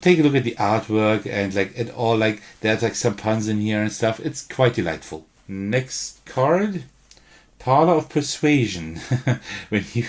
Take a look at the artwork and like it all, like there's like some puns in here and stuff. It's quite delightful. Next card, Parlor of Persuasion. When you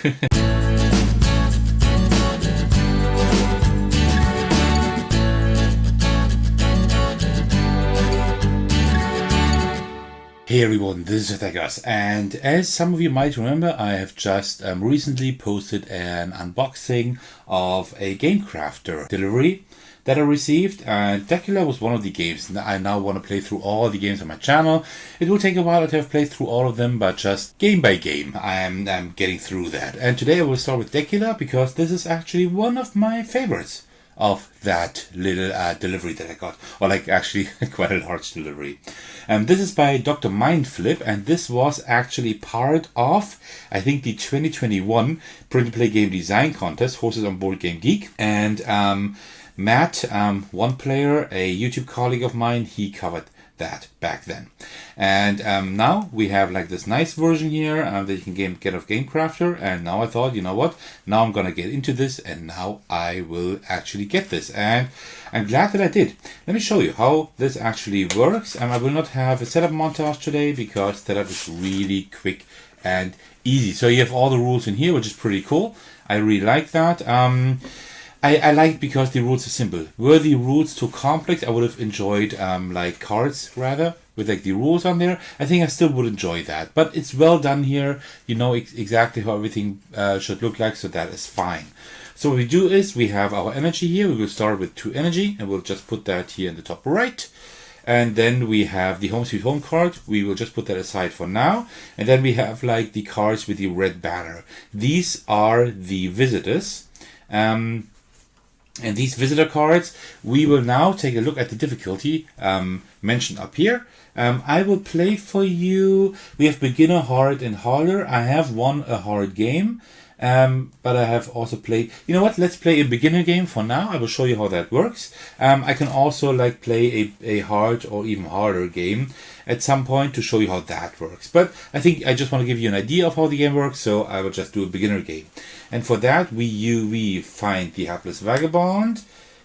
Hey everyone, this is Thecos, and as some of you might remember, I have just recently posted an unboxing of a Game Crafter delivery that I received, and Deckula was one of the games. I now want to play through all the games on my channel. It will take a while to have played through all of them, but just game by game, I'm getting through that. And today I will start with Deckula because this is actually one of my favorites of that little delivery that I got, or like actually quite a large delivery. This is by Dr. Mindflip, and this was actually part of, I think, the 2021 Print and Play Game Design Contest hosted on BoardGameGeek. And Matt, one player, a YouTube colleague of mine, he covered that back then. And now we have like this nice version here that you can get off Game Crafter. And now I thought, you know what, now I'm gonna get into this, and now I will actually get this, and I'm glad that I did. Let me show you how this actually works. I will not have a setup montage today because setup is really quick and easy. So you have all the rules in here, which is pretty cool. I really like that. I like because the rules are simple. Were the rules too complex, I would have enjoyed like cards rather with like the rules on there. I think I still would enjoy that, but it's well done here. You know exactly how everything should look like, so that is fine. So what we do is we have our energy here. We will start with 2 energy, and we'll just put that here in the top right. And then we have the Home Sweet Home card. We will just put that aside for now. And then we have like the cards with the red banner. These are the visitors. And these visitor cards, we will now take a look at the difficulty mentioned up here. I will play for you. We have beginner, hard, and harder. I have won a hard game, but I have also played. You know what? Let's play a beginner game for now. I will show you how that works. I can also like play a hard or even harder game at some point to show you how that works. But I think I just want to give you an idea of how the game works, so I will just do a beginner game. And for that, we find the Hapless Vagabond,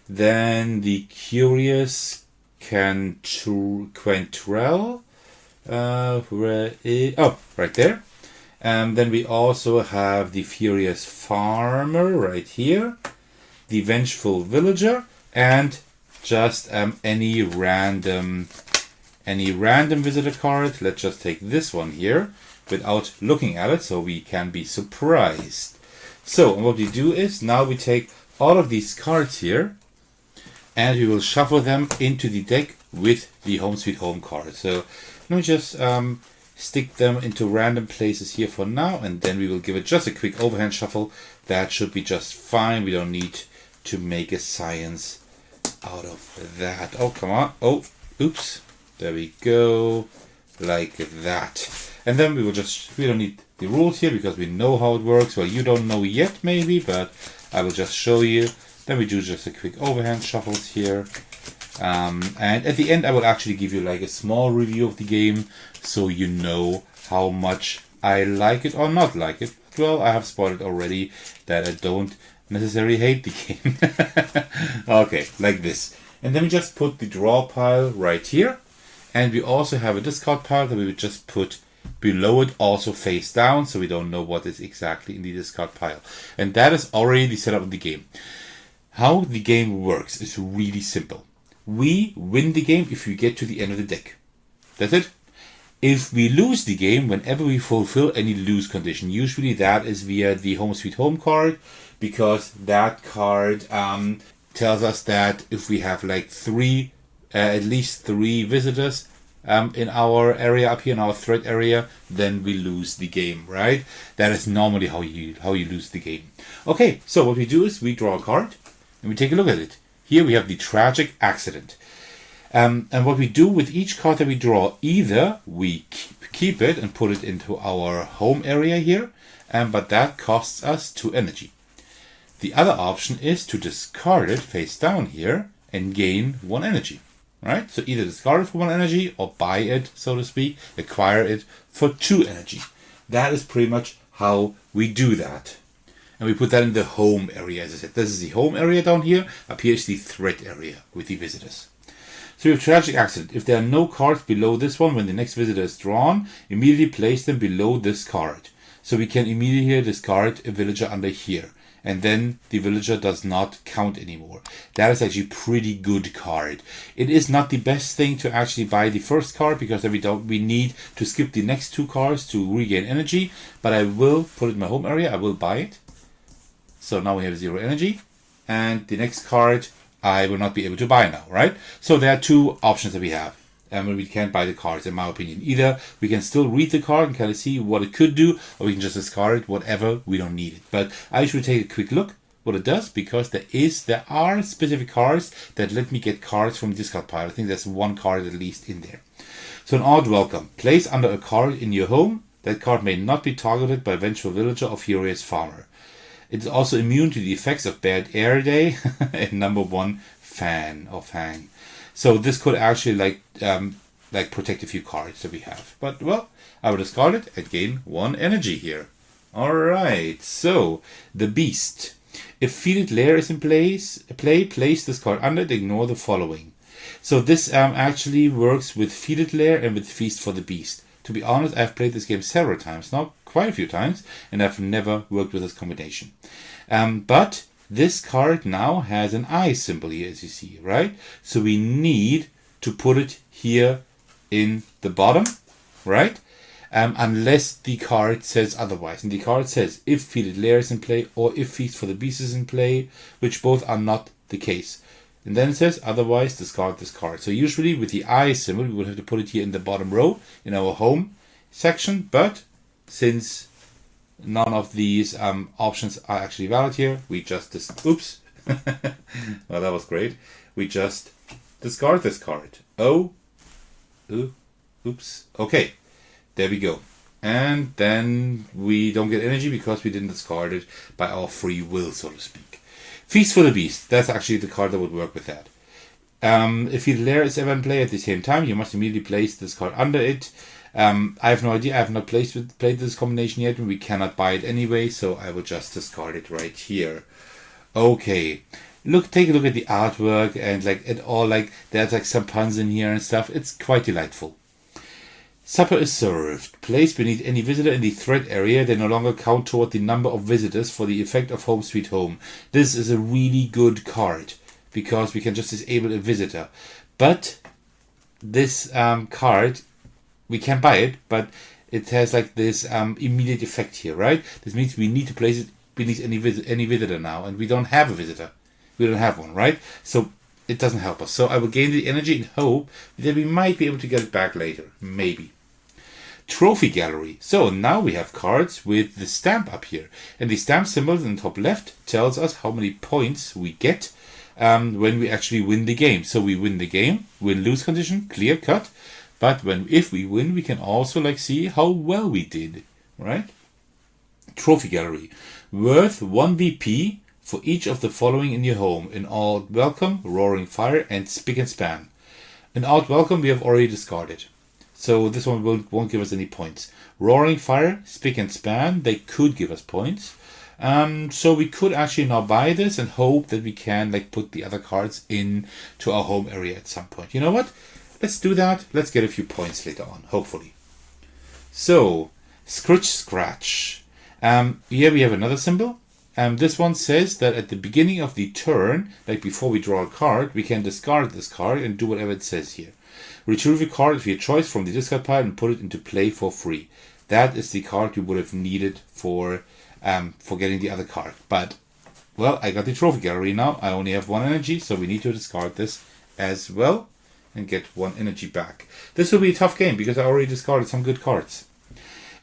then the Curious Quantrell, right there. Then we also have the Furious Farmer right here, the Vengeful Villager, and just any random visitor card. Let's just take this one here without looking at it, so we can be surprised. So what we do is now we take all of these cards here and we will shuffle them into the deck with the Home Sweet Home card. So let me just stick them into random places here for now, and then we will give it just a quick overhand shuffle. That should be just fine. We don't need to make a science out of that. Oh, come on. Oh, oops. There we go. Like that. And then we don't need the rules here because we know how it works. Well, you don't know yet maybe, but I will just show you. Then we do just a quick overhand shuffles here. And at the end I will actually give you like a small review of the game, so you know how much I like it or not like it. Well, I have spoiled already that I don't necessarily hate the game. Okay, like this. And then we just put the draw pile right here. And we also have a discard pile that we would just put below it, also face down, so we don't know what is exactly in the discard pile. And that is already the setup of the game. How the game works is really simple. We win the game if we get to the end of the deck. That's it. If we lose the game whenever we fulfill any lose condition, usually that is via the Home Sweet Home card, because that card tells us that if we have like at least 3 visitors in our area up here, in our threat area, then we lose the game, right? That is normally how you lose the game. Okay, so what we do is we draw a card and we take a look at it. Here we have the Tragic Accident. And what we do with each card that we draw, either we keep it and put it into our home area here, but that costs us 2 energy. The other option is to discard it face down here and gain 1 energy. Right? So either discard it for 1 energy or buy it, so to speak, acquire it for 2 energy. That is pretty much how we do that. And we put that in the home area. As I said, this is the home area down here. Up here is the threat area with the visitors. So we have tragic accident. If there are no cards below this one, when the next visitor is drawn, immediately place them below this card. So we can immediately discard a villager under here. And then the villager does not count anymore. That is actually a pretty good card. It is not the best thing to actually buy the first card, because then we need to skip the next 2 cards to regain energy. But I will put it in my home area. I will buy it. So now we have 0 energy. And the next card I will not be able to buy now, right? So there are 2 options that we have. And we can't buy the cards, in my opinion. Either we can still read the card and kind of see what it could do, or we can just discard it, whatever, we don't need it. But I should take a quick look what it does, because there are specific cards that let me get cards from the discard pile. I think there's 1 card at least in there. So an odd welcome. Place under a card in your home. That card may not be targeted by Vengeful Villager or Furious Farmer. It is also immune to the effects of Bad Air Day and number 1 fan or fang. So this could actually like protect a few cards that we have. But well, I will discard it and gain 1 energy here. Alright, so the Beast. If Fielded Lair is in place this card under it, ignore the following. So this actually works with Fielded Lair and with Feast for the Beast. To be honest, I've played this game several times now, quite a few times, and I've never worked with this combination. But this card now has an eye symbol here, as you see, right? So we need to put it here in the bottom, right? Unless the card says otherwise. And the card says if Fielded Lair is in play or if Feast for the Beast is in play, which both are not the case. And then it says otherwise discard this card. So usually with the eye symbol, we would have to put it here in the bottom row in our home section. But since none of these options are actually valid here, we just oops. Well, that was great. We just discard this card. Oops. Okay, there we go. And then we don't get energy because we didn't discard it by our free will, so to speak. Feast for the Beast. That's actually the card that would work with that. If your lair is ever in play at the same time, you must immediately place this card under it. I have no idea. I have not played this combination yet, and we cannot buy it anyway, so I will just discard it right here. Okay. Take a look at the artwork and there's like some puns in here and stuff. It's quite delightful. Supper is served. Placed beneath any visitor in the threat area, they no longer count toward the number of visitors for the effect of Home Sweet Home. This is a really good card because we can just disable a visitor. But this card, we can buy it, but it has like this immediate effect here, right? This means we need to place it beneath any visitor now, and we don't have a visitor. We don't have one, right? So it doesn't help us. So I will gain the energy in hope that we might be able to get it back later. Maybe. Trophy Gallery. So now we have cards with the stamp up here. And the stamp symbol in the top left tells us how many points we get when we actually win the game. So we win the game, win-lose condition, clear cut. But if we win, we can also see how well we did, right? Trophy Gallery. Worth 1 VP for each of the following in your home. An Odd Welcome, Roaring Fire, and Spick and Span. An Odd Welcome we have already discarded. So this one won't give us any points. Roaring Fire, Spick and Span, they could give us points. So we could actually now buy this and hope that we can put the other cards in to our home area at some point. You know what? Let's do that. Let's get a few points later on, hopefully. So, Scritch Scratch. Here we have another symbol. This one says that at the beginning of the turn, before we draw a card, we can discard this card and do whatever it says here. Retrieve a card of your choice from the discard pile and put it into play for free. That is the card you would have needed for getting the other card. But, well, I got the Trophy Gallery now. I only have 1 energy, so we need to discard this as well and get 1 energy back. This will be a tough game because I already discarded some good cards.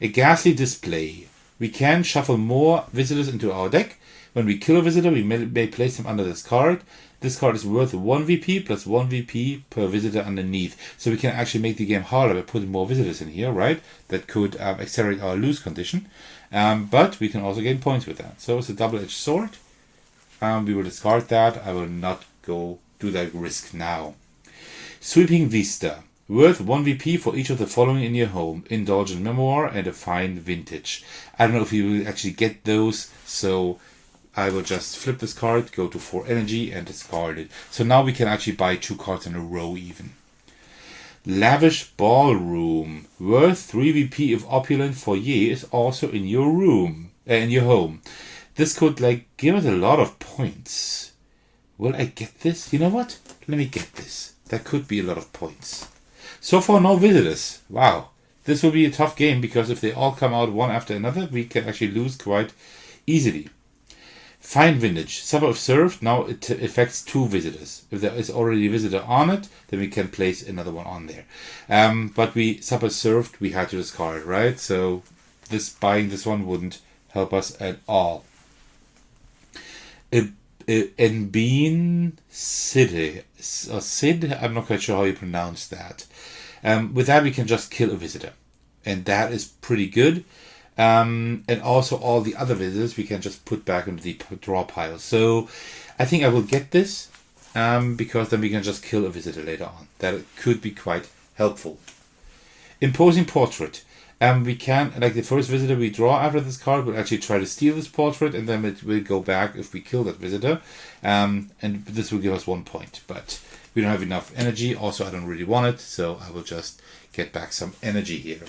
A Ghastly Display. We can shuffle more visitors into our deck. When we kill a visitor, we may place them under this card. This card is worth 1 VP plus 1 VP per visitor underneath. So we can actually make the game harder by putting more visitors in here, right? That could accelerate our lose condition. But we can also gain points with that. So it's a double-edged sword. We will discard that. I will not go do that risk now. Sweeping Vista. Worth 1 VP for each of the following in your home. Indulgent Memoir and a Fine Vintage. I don't know if you will actually get those, so I will just flip this card, go to 4 energy and discard it. So now we can actually buy 2 cards in a row even. Lavish Ballroom. Worth 3 VP if opulent foyer is also in your room, in your home. This could like give us a lot of points. Will I get this? You know what? Let me get this. That could be a lot of points. So far, no visitors. Wow. This will be a tough game because if they all come out one after another, we can actually lose quite easily. Fine Vintage. Supper of served. Now it affects 2 visitors. If there is already a visitor on it, then we can place another one on there. But supper served, we had to discard, right? So buying this one wouldn't help us at all. Enbean City. Sid, I'm not quite sure how you pronounce that. With that, we can just kill a visitor. And that is pretty good. And also all the other visitors we can just put back into the draw pile. So I think I will get this because then we can just kill a visitor later on. That could be quite helpful. Imposing Portrait. We can, like the first visitor we draw after this card, will actually try to steal this portrait, and then it will go back if we kill that visitor. And this will give us 1 point, but we don't have enough energy. Also, I don't really want it, so I will just get back some energy here.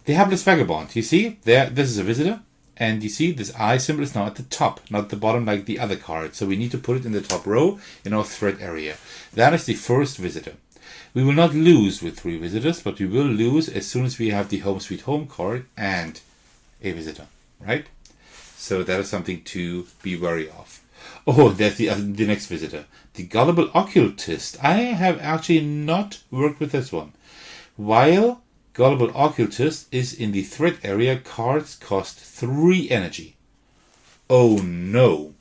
The Hapless Vagabond. You see, this is a visitor, and you see this eye symbol is now at the top, not the bottom like the other card. So we need to put it in the top row in our threat area. That is the first visitor. We will not lose with 3 visitors, but we will lose as soon as we have the Home Sweet Home card and a visitor, right? So that is something to be wary of. Oh, there's the next visitor. The Gullible Occultist. I have actually not worked with this one. While Gullible Occultist is in the threat area, cards cost 3 energy. Oh no.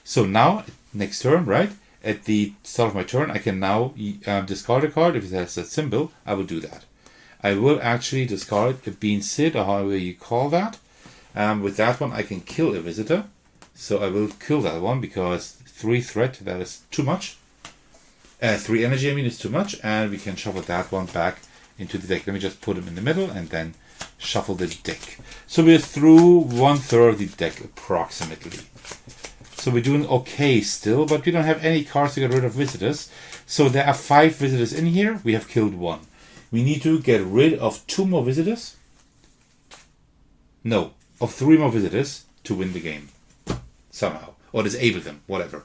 So now, next turn, right? At the start of my turn, I can now discard a card. If it has that symbol, I will do that. I will actually discard a Bean Sid, or however you call that. With that one, I can kill a visitor. So I will kill that one because 3 threat, that is too much. 3 energy, I mean, is too much. And we can shuffle that one back into the deck. Let me just put them in the middle and then shuffle the deck. So we're through 1/3 of the deck approximately. So we're doing okay still, but we don't have any cards to get rid of visitors. So there are 5 visitors in here. We have killed 1. We need to get rid of 2 more visitors. No, of 3 more visitors to win the game. Somehow. Or disable them, whatever.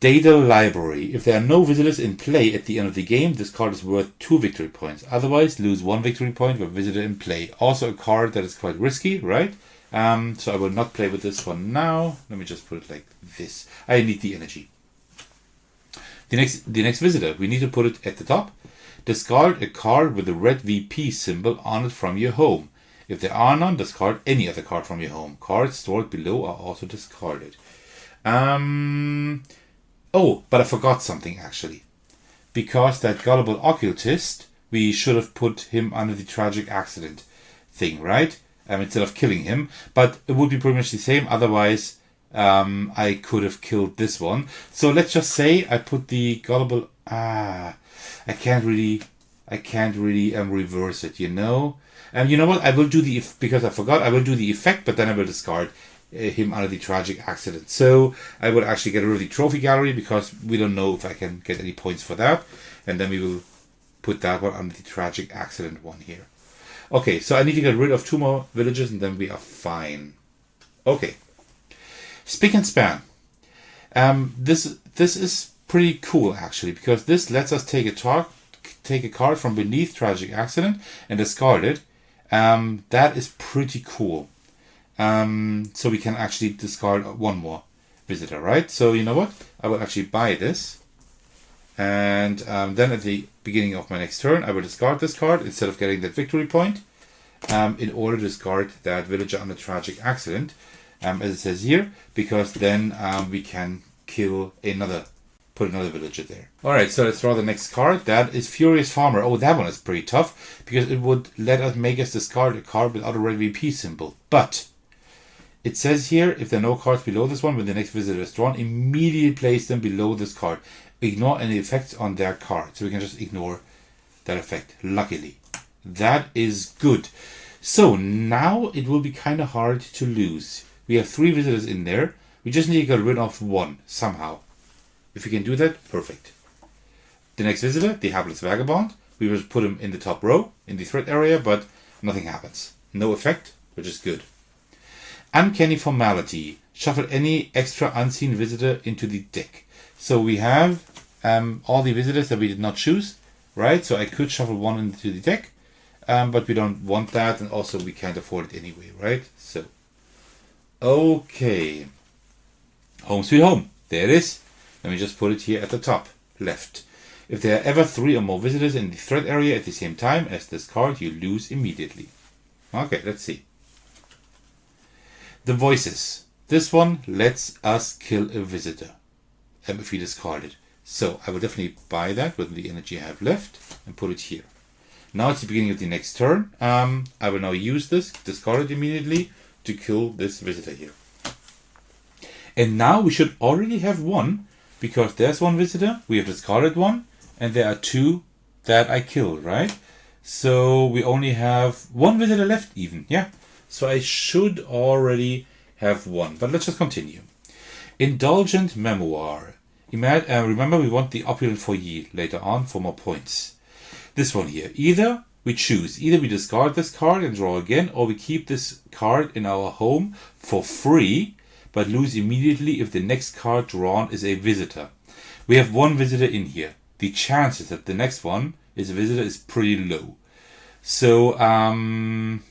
Data Library. If there are no visitors in play at the end of the game, this card is worth 2 victory points. Otherwise, lose 1 victory point with visitor in play. Also a card that is quite risky, right? So I will not play with this one now. Let me just put it like this. I need the energy. The next visitor, we need to put it at the top. Discard a card with a red VP symbol on it from your home. If there are none, discard any other card from your home. Cards stored below are also discarded. Oh, but I forgot something actually. Because that Gullible Occultist, we should have put him under the tragic accident thing, right? Instead of killing him, but it would be pretty much the same. Otherwise, I could have killed this one. So let's just say I put the Gullible. I can't really reverse it. You know. You know what? I will do because I forgot. I will do the effect, but then I will discard him under the tragic accident. So I will actually get rid of the trophy gallery because we don't know if I can get any points for that, and then we will put that one under the tragic accident one here. Okay, so I need to get rid of 2 more villages and then we are fine. Okay. Spick and Span. This is pretty cool actually, because this lets us take a card from beneath tragic accident and discard it. That is pretty cool. So we can actually discard 1 more visitor, right? So you know what? I will actually buy this. And then at the beginning of my next turn, I will discard this card instead of getting that victory point in order to discard that villager under tragic accident, as it says here, because then we can put another villager there. Alright, so let's draw the next card. That is Furious Farmer. Oh, that one is pretty tough because it would make us discard a card without a red VP symbol. But It says here, if there are no cards below this one, when the next visitor is drawn, immediately place them below this card. Ignore any effects on that card. So we can just ignore that effect, luckily. That is good. So now it will be kind of hard to lose. We have 3 visitors in there. We just need to get rid of 1 somehow. If we can do that, perfect. The next visitor, the Hapless Vagabond. We will put him in the top row, in the threat area, but nothing happens. No effect, which is good. Uncanny Formality. Shuffle any extra unseen visitor into the deck. So we have all the visitors that we did not choose, right? So I could shuffle 1 into the deck, but we don't want that, and also we can't afford it anyway, right? So, okay. Home sweet home. There it is. Let me just put it here at the top, left. If there are ever 3 or more visitors in the threat area at the same time as this card, you lose immediately. Okay, let's see. The Voices. This one lets us kill a visitor if we discard it. So I will definitely buy that with the energy I have left and put it here. Now it's the beginning of the next turn. I will now use this, discard it immediately to kill this visitor here. And now we should already have 1, because there's 1 visitor, we have discarded 1, and there are 2 that I killed, right? So we only have 1 visitor left even, yeah. So I should already have 1, but let's just continue. Indulgent Memoir. Remember, we want the opulent foyer later on for more points. This one here. Either we discard this card and draw again, or we keep this card in our home for free, but lose immediately if the next card drawn is a visitor. We have 1 visitor in here. The chances that the next one is a visitor is pretty low. So, and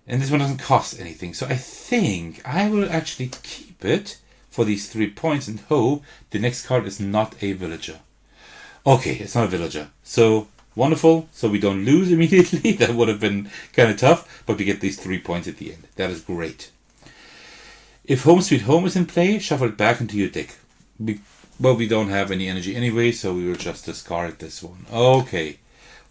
this one doesn't cost anything. So I think I will actually keep it for these 3 points and hope the next card is not a villager. Okay, it's not a villager. So, wonderful. So we don't lose immediately. That would have been kind of tough, but we get these 3 points at the end. That is great. If Home Sweet Home is in play, shuffle it back into your deck. Well, we don't have any energy anyway, so we will just discard this one. Okay.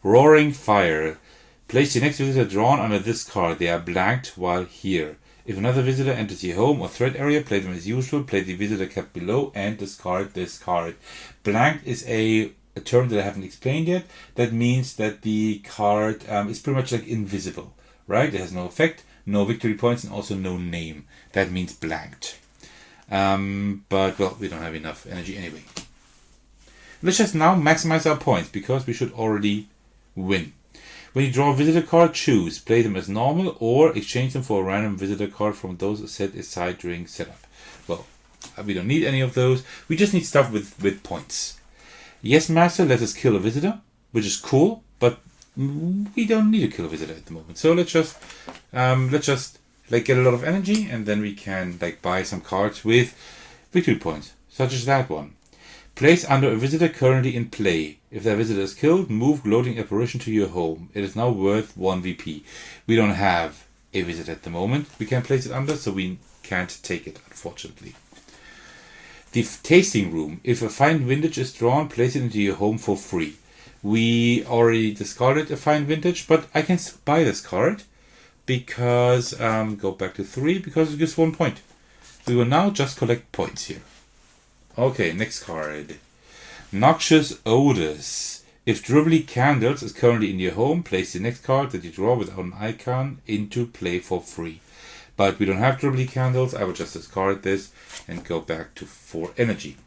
Roaring Fire. Place the next visitor drawn under this card. They are blanked while here. If another visitor enters your home or threat area, play them as usual. Play the visitor kept below and discard this card. Blanked is a term that I haven't explained yet. That means that the card is pretty much like invisible, right? It has no effect, no victory points, and also no name. That means blanked. But, well, we don't have enough energy anyway. Let's just now maximize our points, because we should already win. When you draw a visitor card, choose. Play them as normal, or exchange them for a random visitor card from those set aside during setup. Well, we don't need any of those. We just need stuff with points. Yes, Master, let us kill a visitor, which is cool, but we don't need to kill a visitor at the moment. So let's just like get a lot of energy, and then we can like buy some cards with victory points, such as that one. Place under a visitor currently in play. If that visitor is killed, move Gloating Apparition to your home. It is now worth 1 VP. We don't have a visitor at the moment we can place it under, so we can't take it, unfortunately. The Tasting Room. If a fine vintage is drawn, place it into your home for free. We already discarded a fine vintage, but I can still buy this card because, go back to 3, because it gives 1 point. We will now just collect points here. Okay, next card. Noxious Odors. If Dribbly Candles is currently in your home, place the next card that you draw without an icon into play for free. But we don't have Dribbly Candles. I will just discard this and go back to 4 energy.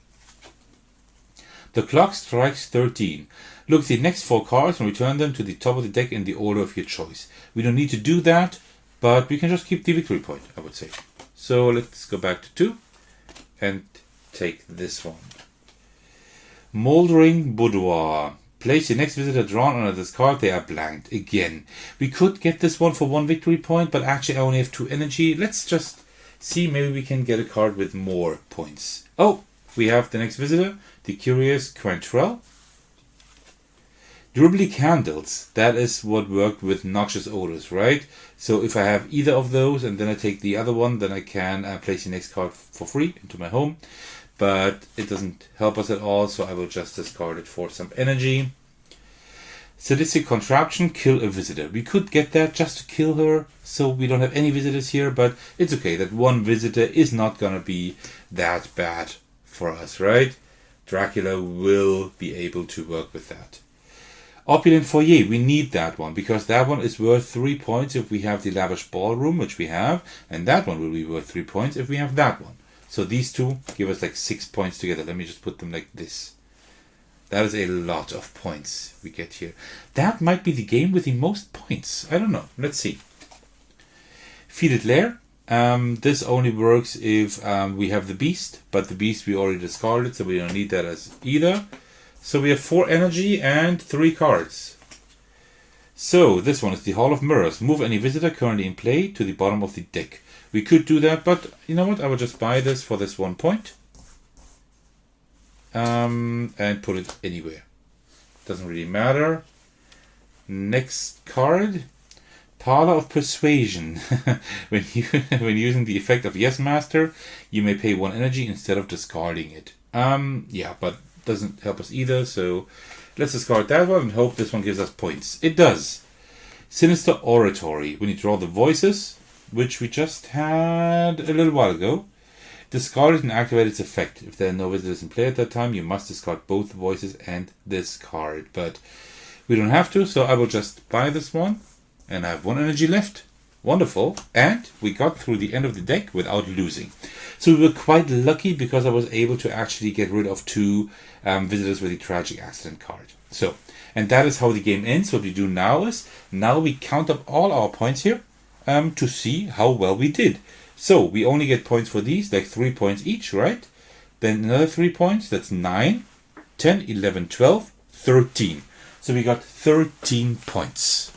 The Clock Strikes 13. Look at the next 4 cards and return them to the top of the deck in the order of your choice. We don't need to do that, but we can just keep the victory point, I would say. So let's go back to 2 and take this one. Moldering Boudoir. Place the next visitor drawn under this card. They are blanked again. We could get this one for 1 victory point, but actually I only have 2 energy. Let's just see, maybe we can get a card with more points. Oh, we have the next visitor, the Curious Quantrell. Dribbly Candles, that is what worked with Noxious Odors, right? So if I have either of those and then I take the other one, then I can place the next card for free into my home. But it doesn't help us at all, so I will just discard it for some energy. Sadistic contraption, kill a visitor. We could get that just to kill her, so we don't have any visitors here, but it's okay. That one visitor is not gonna be that bad for us, right? Dracula will be able to work with that. Opulent foyer, we need that one, because that one is worth 3 points if we have the lavish ballroom, which we have, and that one will be worth 3 points if we have that one. So these two give us like 6 points together. Let me just put them like this. That is a lot of points we get here. That might be the game with the most points. I don't know. Let's see. Fetid Lair. This only works if we have the beast, but the beast we already discarded, so we don't need that as either. So we have 4 energy and 3 cards. So this one is the Hall of Mirrors. Move any visitor currently in play to the bottom of the deck. We could do that, but you know what? I will just buy this for this 1 point. And put it anywhere. Doesn't really matter. Next card. Parlor of Persuasion. when using the effect of Yes Master, you may pay 1 energy instead of discarding it. Yeah, but doesn't help us either, so let's discard that one and hope this one gives us points. It does. Sinister Oratory. When you draw the voices, which we just had a little while ago, discard it and activate its effect. If there are no visitors in play at that time, you must discard both voices and this card. But we don't have to, so I will just buy this one. And I have 1 energy left. Wonderful. And we got through the end of the deck without losing. So we were quite lucky because I was able to actually get rid of 2 visitors with the Tragic Accident card. So, and that is how the game ends. What we do now is, now we count up all our points here to see how well we did. So we only get points for these, like 3 points each, right? Then another 3 points, that's 9, 10, 11, 12, 13. So we got 13 points,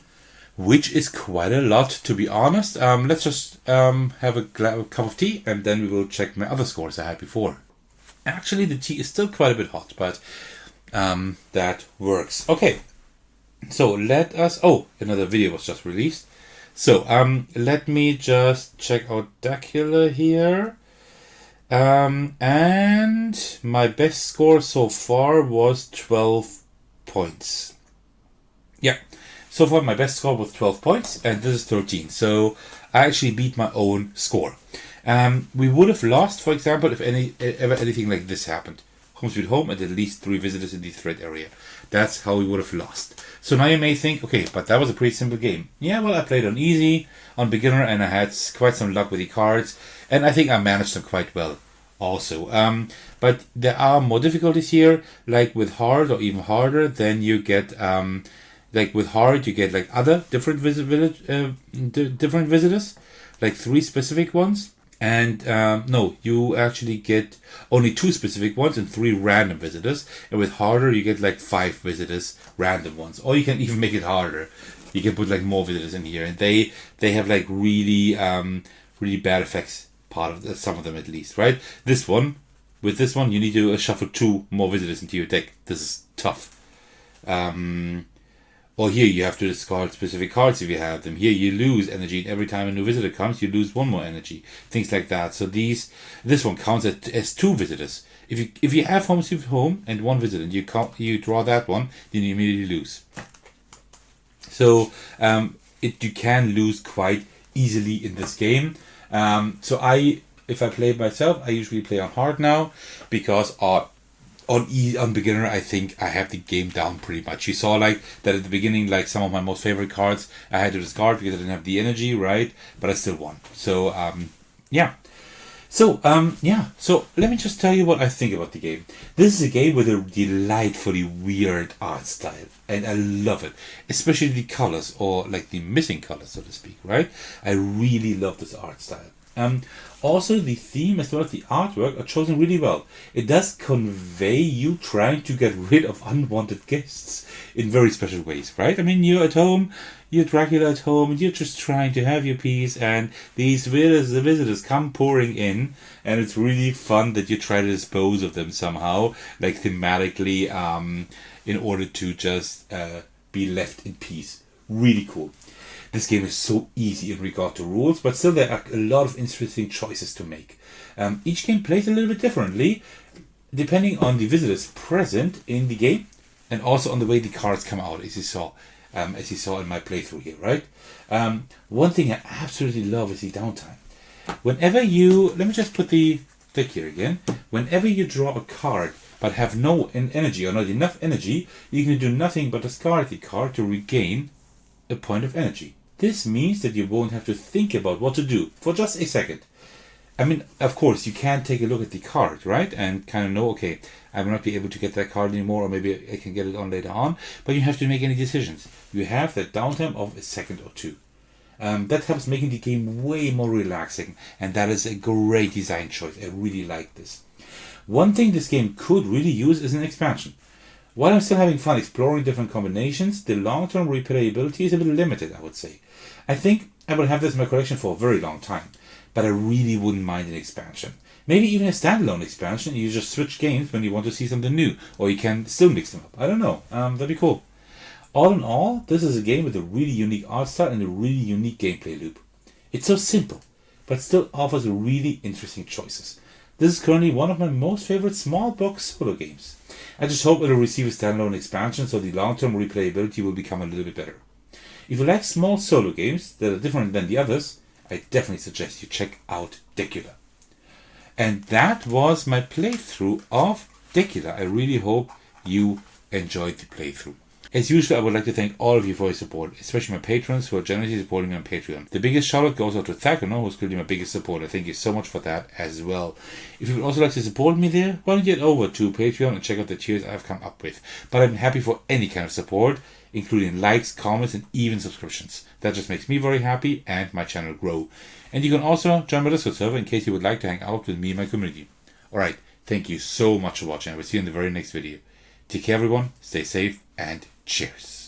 which is quite a lot, to be honest. Let's just have a cup of tea, and then we will check my other scores I had before. Actually, the tea is still quite a bit hot, but that works. Okay, so let us... Oh, another video was just released. So, let me just check out Deckula here. And my best score so far was 12 points. Yeah, so far my best score was 12 points, and this is 13. So, I actually beat my own score. We would have lost, for example, if ever anything like this happened. Home Sweet Home and at least 3 visitors in the threat area. That's how we would have lost. So now you may think, okay, but that was a pretty simple game. Yeah, well, I played on easy, on beginner, and I had quite some luck with the cards. And I think I managed them quite well also. But there are more difficulties here, like with hard or even harder, then you get, like with hard, you get like other different visitors, like 3 specific ones. And no, you actually get only 2 specific ones and 3 random visitors. And with harder, you get like 5 visitors, random ones. Or you can even make it harder. You can put like more visitors in here, and they have like really really bad effects. Part of some of them at least, right? With this one, you need to shuffle 2 more visitors into your deck. This is tough. Or here you have to discard specific cards if you have them. Here you lose energy, and every time a new visitor comes, you lose 1 more energy. Things like that. So this one counts as 2 visitors. If you have Home Sweet Home and 1 visitor, and you draw that one, then you immediately lose. So you can lose quite easily in this game. So if I play myself, I usually play on hard now, because on beginner, I think I have the game down pretty much. You saw like that at the beginning, like some of my most favorite cards I had to discard because I didn't have the energy, right? But I still won. So yeah. So So let me just tell you what I think about the game. This is a game with a delightfully weird art style, and I love it, especially the colors, or like the missing colors, so to speak, right? I really love this art style. Also, the theme as well as the artwork are chosen really well. It does convey you trying to get rid of unwanted guests in very special ways, right? I mean, you're at home, you're Dracula at home, and you're just trying to have your peace, and these visitors come pouring in, and it's really fun that you try to dispose of them somehow, like thematically, in order to just be left in peace. Really cool. This game is so easy in regard to rules, but still there are a lot of interesting choices to make. Each game plays a little bit differently, depending on the visitors present in the game. And also on the way the cards come out, as you saw in my playthrough here, right? One thing I absolutely love is the downtime. Whenever you, let me just put the deck here again. Whenever you draw a card but have no energy or not enough energy, you can do nothing but discard the card to regain a point of energy. This means that you won't have to think about what to do for just a second. I mean, of course, you can take a look at the card, right? And kind of know, okay, I will not be able to get that card anymore, or maybe I can get it on later on. But you have to make any decisions. You have that downtime of a second or two. That helps making the game way more relaxing. And that is a great design choice. I really like this. One thing this game could really use is an expansion. While I'm still having fun exploring different combinations, the long-term replayability is a bit limited, I would say. I think I will have this in my collection for a very long time, but I really wouldn't mind an expansion. Maybe even a standalone expansion. You just switch games when you want to see something new, or you can still mix them up. I don't know. That'd be cool. All in all, this is a game with a really unique art style and a really unique gameplay loop. It's so simple, but still offers really interesting choices. This is currently one of my most favorite small box solo games. I just hope it'll receive a standalone expansion so the long-term replayability will become a little bit better. If you like small solo games that are different than the others, I definitely suggest you check out Deckula. And that was my playthrough of Deckula. I really hope you enjoyed the playthrough. As usual, I would like to thank all of you for your support, especially my patrons who are generously supporting me on Patreon. The biggest shout out goes out to Thecos, who's clearly my biggest supporter. Thank you so much for that as well. If you would also like to support me there, why don't you get over to Patreon and check out the tiers I've come up with. But I'm happy for any kind of support, including likes, comments, and even subscriptions. That just makes me very happy and my channel grow. And you can also join my Discord server in case you would like to hang out with me and my community. Alright, thank you so much for watching. I will see you in the very next video. Take care everyone, stay safe, and cheers.